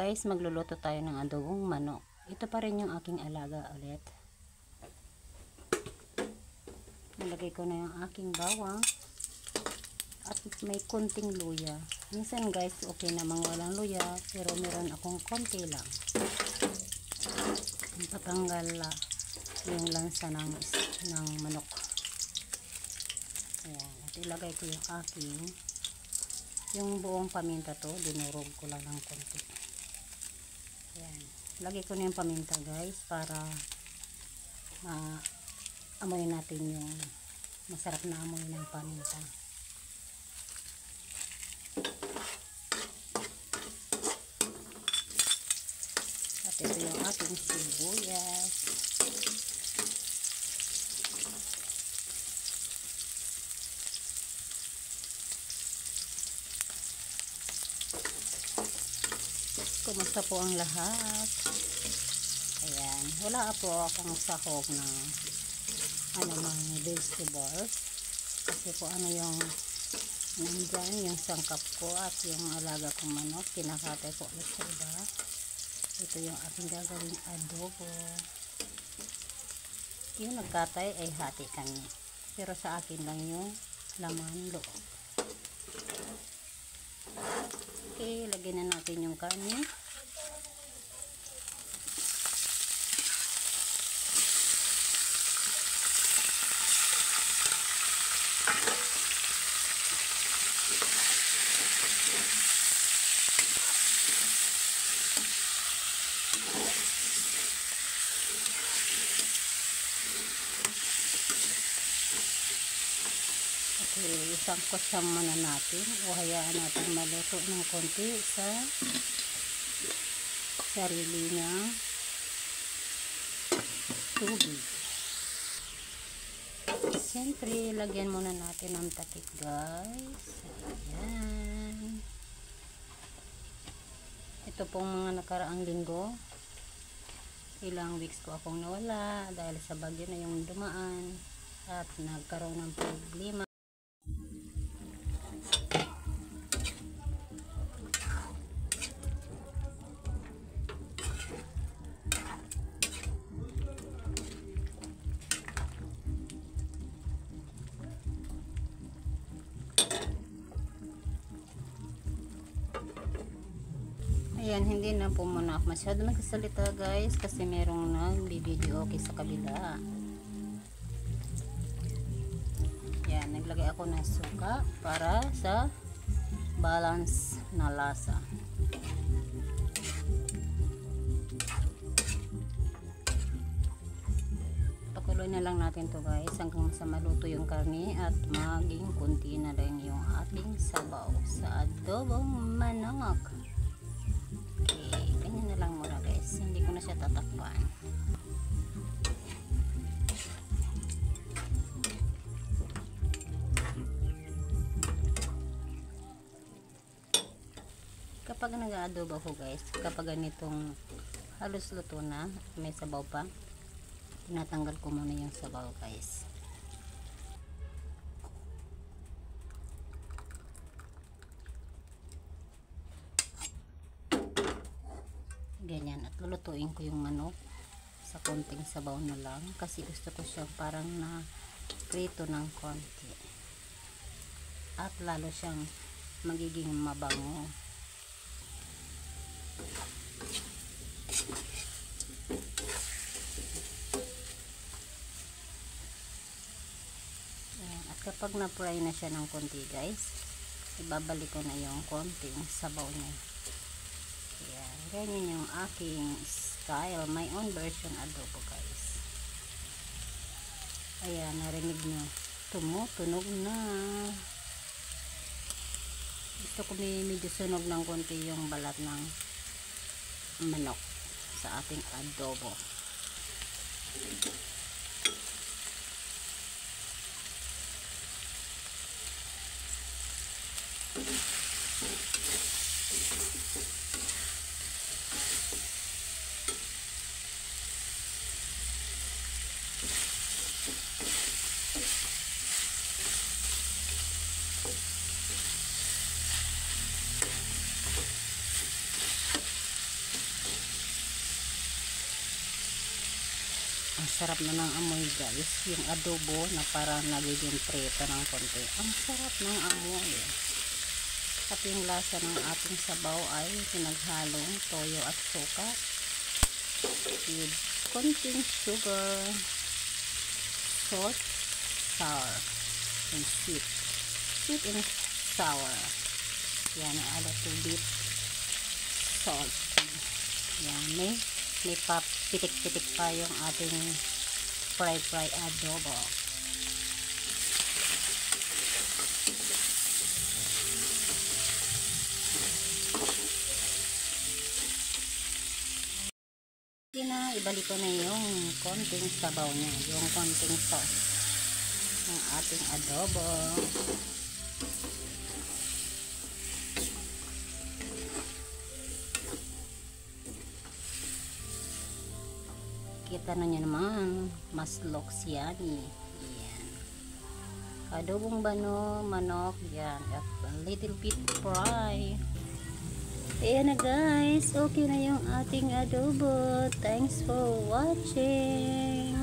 guys, magluluto tayo ng adobong manok. Ito pa rin yung aking alaga ulit. Nalagay ko na yung aking bawang at may kunting luya. Minsan guys, okay namang walang luya, pero meron akong konti lang. Patanggal yung lansa ng manok. Ayan, at ilagay ko yung yung buong paminta to, dinurog ko lang ng konti. Ayan, lagay ko na yung paminta guys para amoy natin yung masarap na amoy ng paminta. At ito yung ating sibuyas. Kumusta po ang lahat? Ayan, wala po akong sahog na mga vegetables kasi po yung nandyan yung sangkap ko at yung alaga kong manok, kinakatay po ulit sa iba. Ito yung aking gagawing adobo. Yung nagkatay ay hati kami, pero sa akin lang yung laman loob. Okay, lagyan na natin yung karne. Okay, isangkot siya muna natin o hayaan natin maluto ng konti sa sarili niya tubig. Siyempre, lagyan muna natin ng takip guys. Ayan. Ito pong mga nakaraang linggo, ilang weeks ko akong nawala dahil sa bagyo na yung dumaan at nagkaroon ng problema. Ayan, hindi na po muna ako masyado nagsasalita guys kasi merong nag-video okay sa kabila. Ayan, naglagay ako ng suka para sa balance na lasa. Pakuloy na lang natin to guys hanggang sa maluto yung karne at maging kunti na rin yung ating sabaw sa adobong manok. Okay, ganyan na lang muna guys, hindi ko na siya tatakpan. Kapag nag-aadobo ako guys, kapag ganitong halos luto na, may sabaw pa, tinatanggal ko muna yung sabaw guys. Ganyan, at lulutuin ko yung manok sa konting sabaw na lang kasi gusto ko siyang parang na prito ng konti at lalo siyang magiging mabango. Ayan, at kapag na-fry na siya ng konti guys, ibabalik ko na yung konting sabaw niya. Ayan, ganyan yung aking style, my own version adobo guys. Ayan, narinig nyo, tumutunog na. Gusto ko medyo sunog ng konti yung balat ng manok sa ating adobo. Ang sarap na ng amoy guys, yung adobo na parang nagiging preto ng konti. Ang sarap ng amoy. At yung lasa ng ating sabaw ay pinaghalong toyo at suka with konting sugar, salt, sour, and sweet. Sweet and sour. Yan, a little bit salt. Yan, may pitik-pitik pa yung ating fry adobo. Ibalik ko na yung konting sabaw niya, yung konting sauce ng ating adobo. Kita na nyo naman, mas loksiani. Yan. Adobong bano, manok, yan. At a little bit fry. Ayan na guys, okay na yung ating adobo. Thanks for watching.